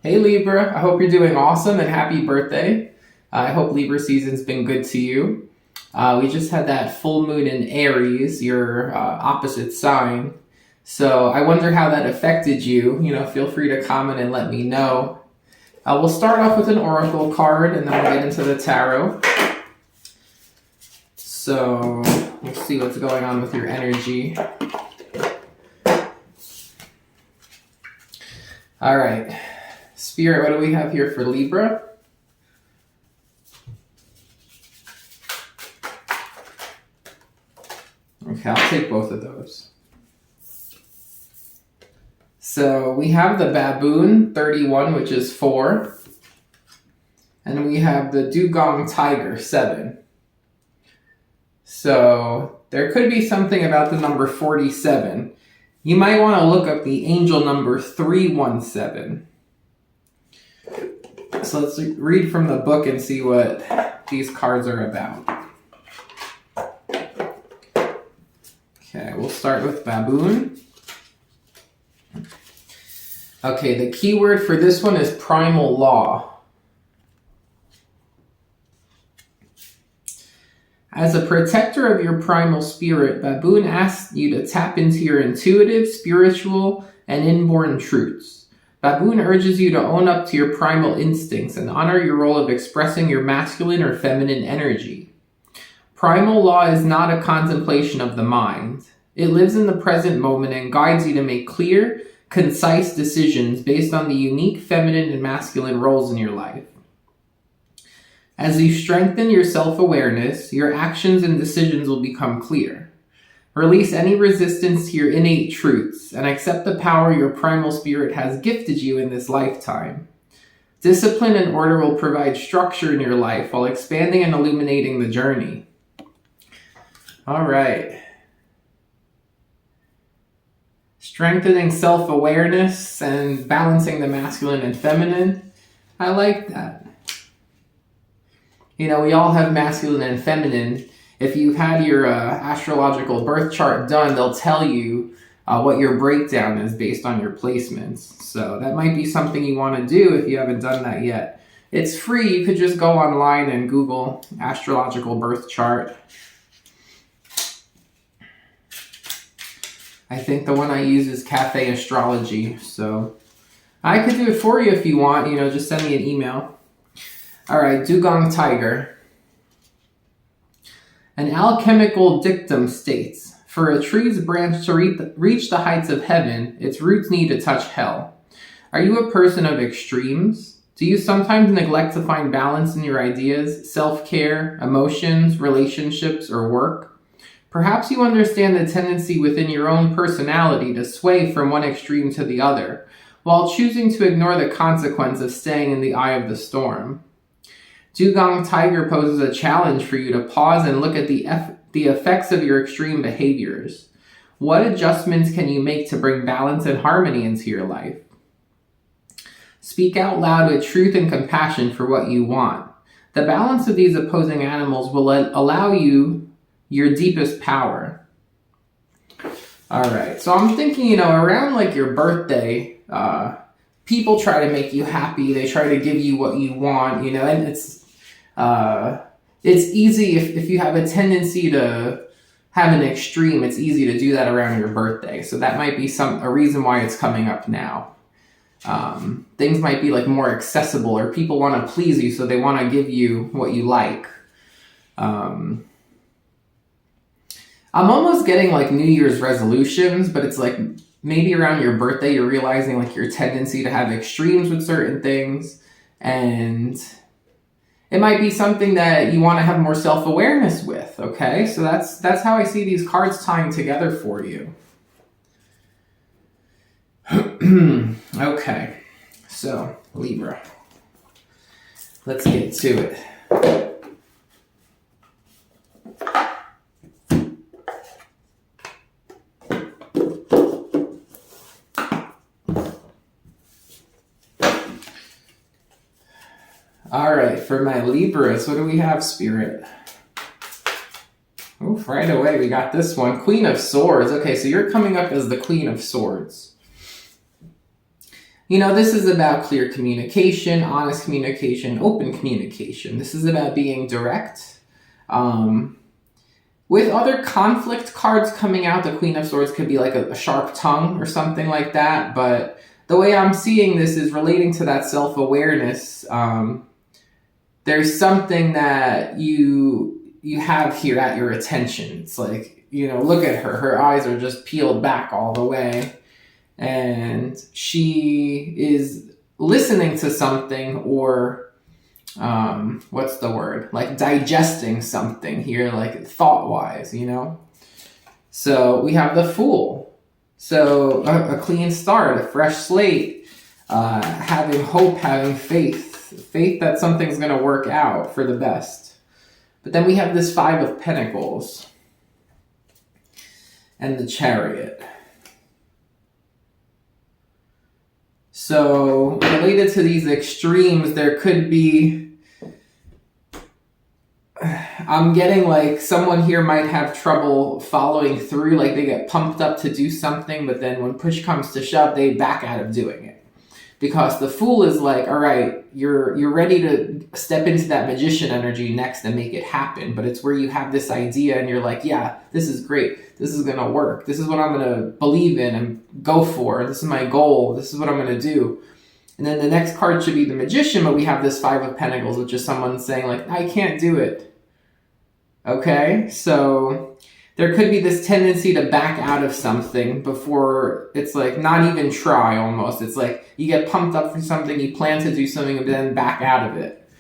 Hey Libra, I hope you're doing awesome and happy birthday. I hope Libra season's been good to you. We just had that full moon in Aries, your opposite sign. So I wonder how that affected you. Feel free to comment and let me know. We'll start off with an oracle card and then we'll get into the tarot. So we'll see what's going on with your energy. All right. Spirit, what do we have here for Libra? Okay, I'll take both of those. So we have the baboon, 31, which is 4. And we have the dugong tiger, 7. So there could be something about the number 47. You might want to look up the angel number 317. So let's read from the book and see what these cards are about. Okay, we'll start with baboon. Okay, the key word for this one is primal law. As a protector of your primal spirit, baboon asks you to tap into your intuitive, spiritual, and inborn truths. Baboon urges you to own up to your primal instincts and honor your role of expressing your masculine or feminine energy. Primal law is not a contemplation of the mind. It lives in the present moment and guides you to make clear, concise decisions based on the unique feminine and masculine roles in your life. As you strengthen your self-awareness, your actions and decisions will become clear. Release any resistance to your innate truths and accept the power your primal spirit has gifted you in this lifetime. Discipline and order will provide structure in your life while expanding and illuminating the journey. All right. Strengthening self-awareness and balancing the masculine and feminine. I like that. We all have masculine and feminine. If you've had your astrological birth chart done, they'll tell you what your breakdown is based on your placements. So that might be something you want to do if you haven't done that yet. It's free. You could just go online and Google astrological birth chart. I think the one I use is Cafe Astrology. So I could do it for you if you want. Just send me an email. All right, dugong tiger. An alchemical dictum states, for a tree's branch to reach the heights of heaven, its roots need to touch hell. Are you a person of extremes? Do you sometimes neglect to find balance in your ideas, self-care, emotions, relationships, or work? Perhaps you understand the tendency within your own personality to sway from one extreme to the other, while choosing to ignore the consequence of staying in the eye of the storm. Dugong tiger poses a challenge for you to pause and look at the effects of your extreme behaviors. What adjustments can you make to bring balance and harmony into your life? Speak out loud with truth and compassion for what you want. The balance of these opposing animals will allow you your deepest power. All right, so I'm thinking, around like your birthday, people try to make you happy. They try to give you what you want, and it's easy if you have a tendency to have an extreme, it's easy to do that around your birthday. So that might be a reason why it's coming up now. Things might be like more accessible, or people want to please you, so they want to give you what you like. I'm almost getting like New Year's resolutions, but it's like maybe around your birthday, you're realizing like your tendency to have extremes with certain things, and it might be something that you want to have more self-awareness with, okay? So that's how I see these cards tying together for you. Okay, so Libra. Let's get to it. All right, for my Libras, what do we have, Spirit? Oof, right away, we got this one. Queen of Swords. Okay, so you're coming up as the Queen of Swords. This is about clear communication, honest communication, open communication. This is about being direct. With other conflict cards coming out, the Queen of Swords could be like a sharp tongue or something like that. But the way I'm seeing this is relating to that self-awareness. There's something that you have here at your attention. It's like, look at her. Her eyes are just peeled back all the way. And she is listening to something, or what's the word? Like digesting something here, like thought-wise, So we have the Fool. So a clean start, a fresh slate, having hope, having faith that something's going to work out for the best. But then we have this Five of Pentacles and the Chariot. So related to these extremes, there could be, I'm getting like someone here might have trouble following through, like they get pumped up to do something, but then when push comes to shove, they back out of doing it. Because the Fool is like, all right, you're ready to step into that magician energy next and make it happen. But it's where you have this idea and you're like, yeah, this is great. This is going to work. This is what I'm going to believe in and go for. This is my goal. This is what I'm going to do. And then the next card should be the Magician, but we have this Five of Pentacles, which is someone saying like, I can't do it. Okay, so there could be this tendency to back out of something before it's like not even try almost. It's like you get pumped up for something, you plan to do something, but then back out of it.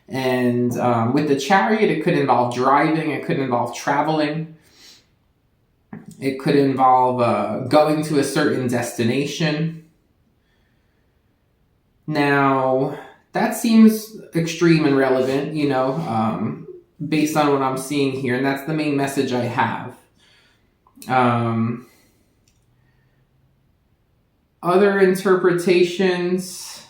And with the Chariot, it could involve driving, it could involve traveling. It could involve going to a certain destination. Now, that seems extreme and relevant, based on what I'm seeing here, and that's the main message I have. Other interpretations,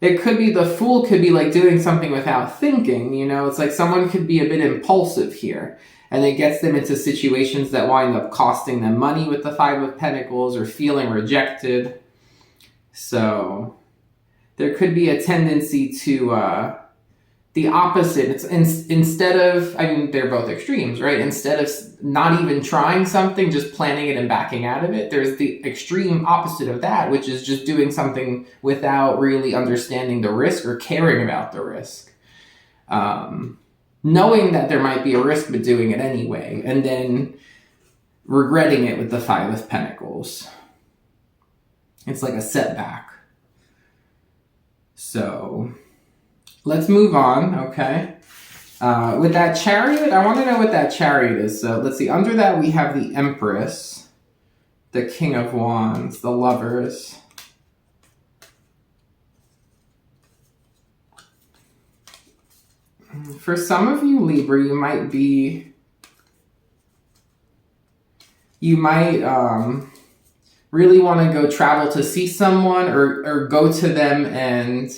it could be the Fool could be like doing something without thinking, it's like someone could be a bit impulsive here, and it gets them into situations that wind up costing them money with the Five of Pentacles or feeling rejected. So there could be a tendency to the opposite. It's instead of, they're both extremes, right? Instead of not even trying something, just planning it and backing out of it, there's the extreme opposite of that, which is just doing something without really understanding the risk or caring about the risk. Knowing that there might be a risk, but doing it anyway, and then regretting it with the Five of Pentacles. It's like a setback. So let's move on, okay? With that Chariot, I want to know what that Chariot is. So let's see. Under that, we have the Empress, the King of Wands, the Lovers. For some of you, Libra, you might really want to go travel to see someone or go to them and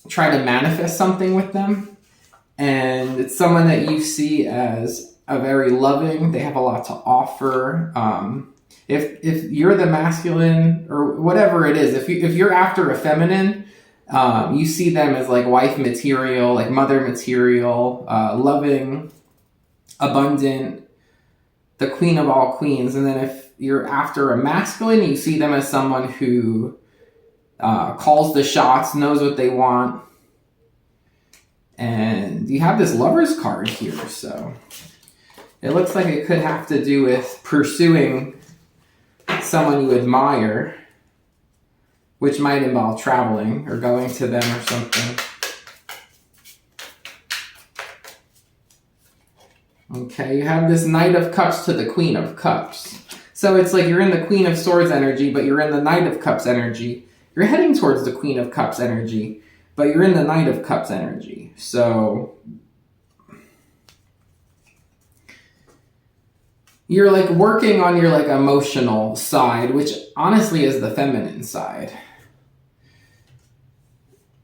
try to manifest something with them. And it's someone that you see as a very loving, they have a lot to offer. If you're the masculine or whatever it is, if you're after a feminine, you see them as like wife material, like mother material, loving, abundant, the queen of all queens. And then if you're after a masculine, you see them as someone who calls the shots, knows what they want. And you have this Lovers card here, so it looks like it could have to do with pursuing someone you admire, which might involve traveling or going to them or something. Okay, you have this Knight of Cups to the Queen of Cups. So it's like you're in the Queen of Swords energy, but you're in the Knight of Cups energy. You're heading towards the Queen of Cups energy, but you're in the Knight of Cups energy. So you're like working on your like emotional side, which honestly is the feminine side.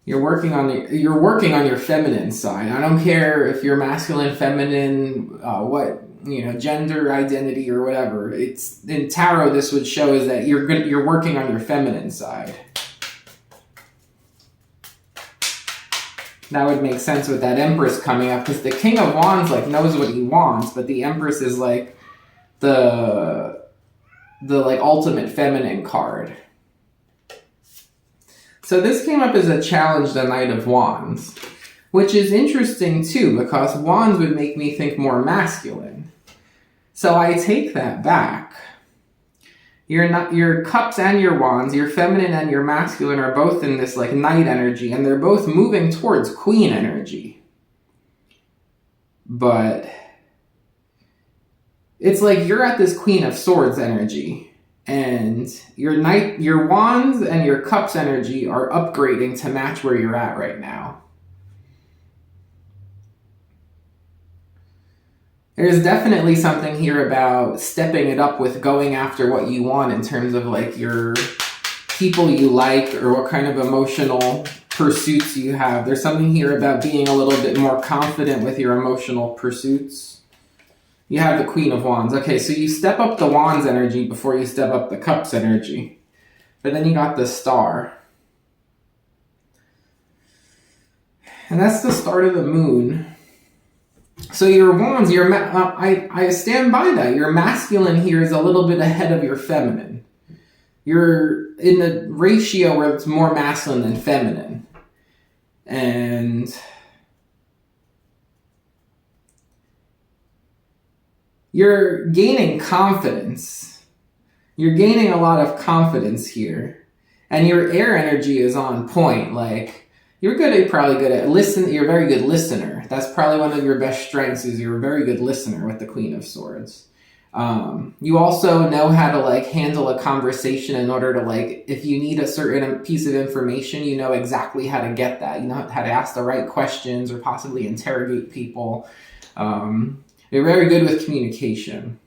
You're working on your feminine side. I don't care if you're masculine, feminine, gender identity or whatever. It's in tarot, this would show is that you're working on your feminine side. That would make sense with that Empress coming up, because the King of Wands knows what he wants, but the Empress is the ultimate feminine card. So this came up as a challenge, the Knight of Wands, which is interesting too, because Wands would make me think more masculine. So I take that back. Your cups and your wands, your feminine and your masculine, are both in this knight energy, and they're both moving towards queen energy. But it's you're at this Queen of Swords energy, and your wands and your cups energy are upgrading to match where you're at right now. There's definitely something here about stepping it up with going after what you want in terms of your people you like, or what kind of emotional pursuits you have. There's something here about being a little bit more confident with your emotional pursuits. You have the Queen of Wands. Okay, so you step up the Wands energy before you step up the Cups energy. But then you got the Star. And that's the start of the moon. So your wands, I stand by that. Your masculine here is a little bit ahead of your feminine. You're in the ratio where it's more masculine than feminine. And you're gaining confidence. You're gaining a lot of confidence here. And your air energy is on point. You're probably good at listen. You're a very good listener. That's probably one of your best strengths, is you're a very good listener with the Queen of Swords. You also know how to handle a conversation in order to if you need a certain piece of information, you know exactly how to get that. You know how to ask the right questions or possibly interrogate people. You're very good with communication.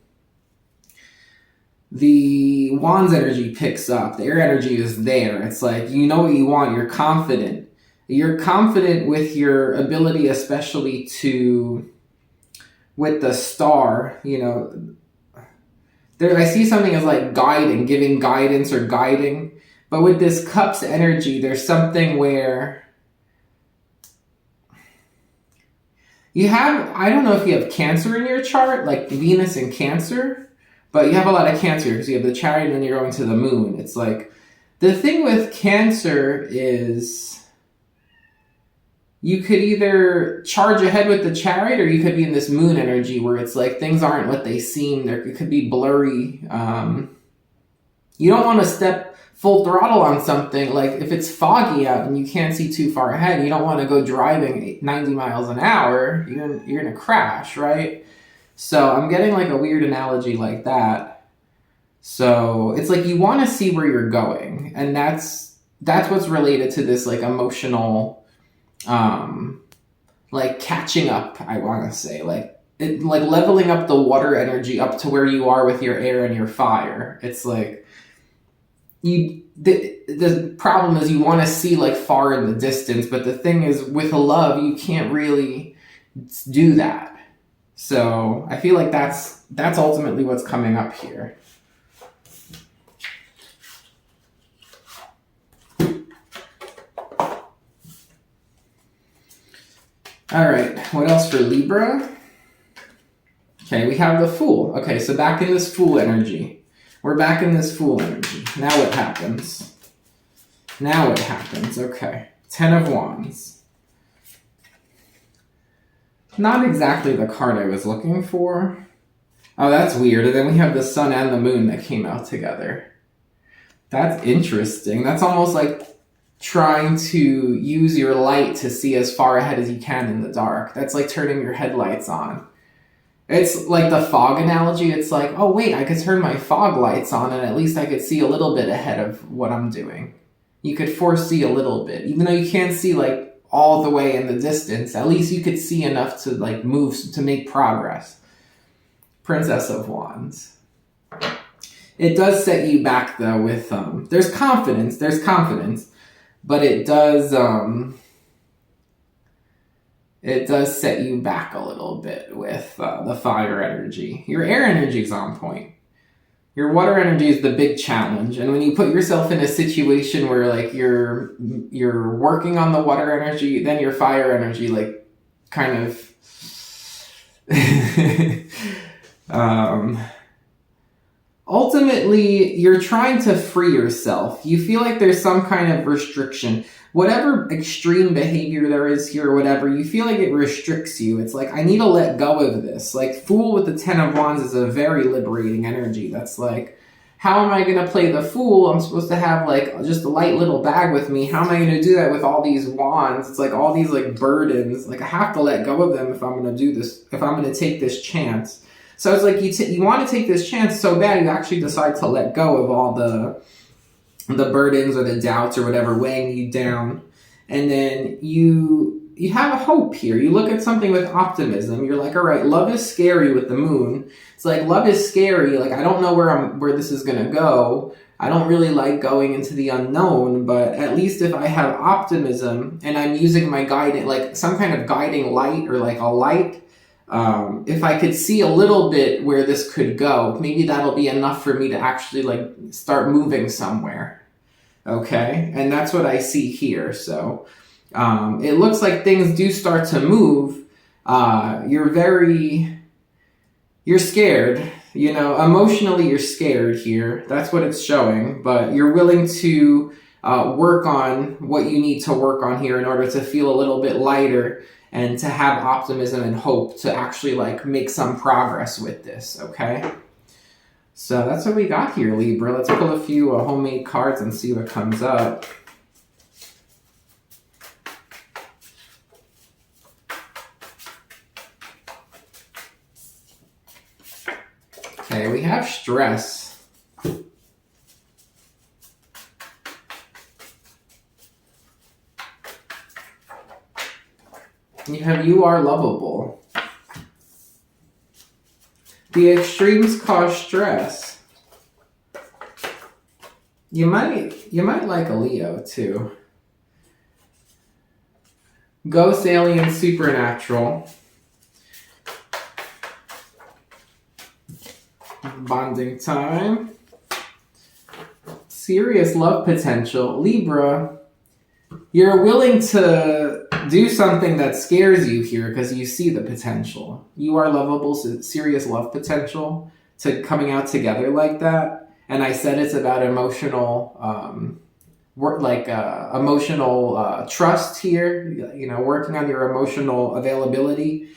The Wands energy picks up. The air energy is there. It's you know what you want. You're confident. You're confident with your ability, especially with the Star, I see something as guiding, giving guidance or guiding. But with this Cups energy, there's something where you have, I don't know if you have Cancer in your chart, Venus in Cancer, but you have a lot of Cancer because you have the Chariot and then you're going to the moon. It's the thing with Cancer is, you could either charge ahead with the Chariot, or you could be in this moon energy where it's things aren't what they seem. It could be blurry. You don't want to step full throttle on something. If it's foggy out and you can't see too far ahead, you don't want to go driving 90 miles an hour. You're going to crash, right? So I'm getting a weird analogy like that. So it's you want to see where you're going. And that's what's related to this emotional catching up, I want to say, leveling up the water energy up to where you are with your air and your fire. It's the problem is you want to see far in the distance, but the thing is with love you can't really do that. So I feel that's ultimately what's coming up here. All right, what else for Libra? Okay, we have the Fool. Okay, so back in this Fool energy. We're back in this Fool energy. Now what happens? Okay. 10 of Wands. Not exactly the card I was looking for. Oh, that's weird. And then we have the Sun and the Moon that came out together. That's interesting. That's almost trying to use your light to see as far ahead as you can in the dark. That's turning your headlights on. It's the fog analogy. It's oh wait, I could turn my fog lights on and at least I could see a little bit ahead of what I'm doing. You could foresee a little bit. Even though you can't see all the way in the distance, at least you could see enough to move, to make progress. Princess of Wands. It does set you back though with, there's confidence, but it does, it does set you back a little bit with the fire energy. Your air energy is on point. Your water energy is the big challenge, and when you put yourself in a situation where like you're working on the water energy, then your fire energy like kind of ultimately you're trying to free yourself. You feel like there's some kind of restriction. Whatever extreme behavior there is here or whatever, you feel like it restricts you. It's like, I need to let go of this. Like, Fool with the 10 of Wands is a very liberating energy. That's like, how am I going to play the Fool? I'm supposed to have like just a light little bag with me. How am I going to do that with all these wands? It's like all these like burdens. Like, I have to let go of them if I'm going to do this, if I'm going to take this chance. So it's like you want to take this chance so bad, you actually decide to let go of all the burdens or the doubts or whatever weighing you down, and then you have a hope here. You look at something with optimism. You're like, all right, love is scary with the moon. It's like, love is scary. Like, I don't know where this is gonna go. I don't really like going into the unknown, but at least if I have optimism and I'm using my guiding, like some kind of guiding light or like a light, if I could see a little bit where this could go, maybe that'll be enough for me to actually like start moving somewhere. Okay, and that's what I see here. So it looks like things do start to move. You're scared, you know, emotionally you're scared here. That's what it's showing, but you're willing to work on what you need to work on here in order to feel a little bit lighter and to have optimism and hope to actually like make some progress with this, okay? So that's what we got here, Libra. Let's pull a few homemade cards and see what comes up. Okay, we have stress. You are lovable. The extremes cause stress. You might like a Leo too. Ghost, alien, supernatural. Bonding time. Serious love potential. Libra, you're willing to do something that scares you here because you see the potential. You are lovable, serious love potential to coming out together like that. And I said it's about emotional emotional trust here, you know, working on your emotional availability.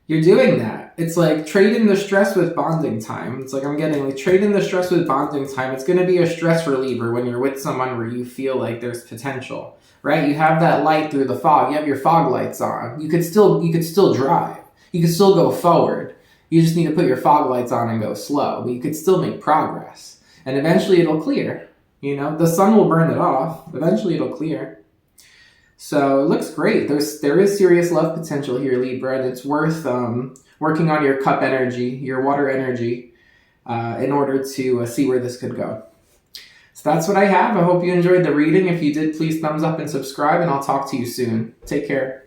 You're doing that. It's like trading the stress with bonding time. It's like I'm getting like trading the stress with bonding time. It's going to be a stress reliever when you're with someone where you feel like there's potential, right? You have that light through the fog. You have your fog lights on. You could still drive. You could still go forward. You just need to put your fog lights on and go slow, but you could still make progress. And eventually it'll clear. You know, the sun will burn it off. Eventually it'll clear. So it looks great. There is serious love potential here, Libra, and it's worth working on your cup energy, your water energy, in order to see where this could go. So that's what I have. I hope you enjoyed the reading. If you did, please thumbs up and subscribe, and I'll talk to you soon. Take care.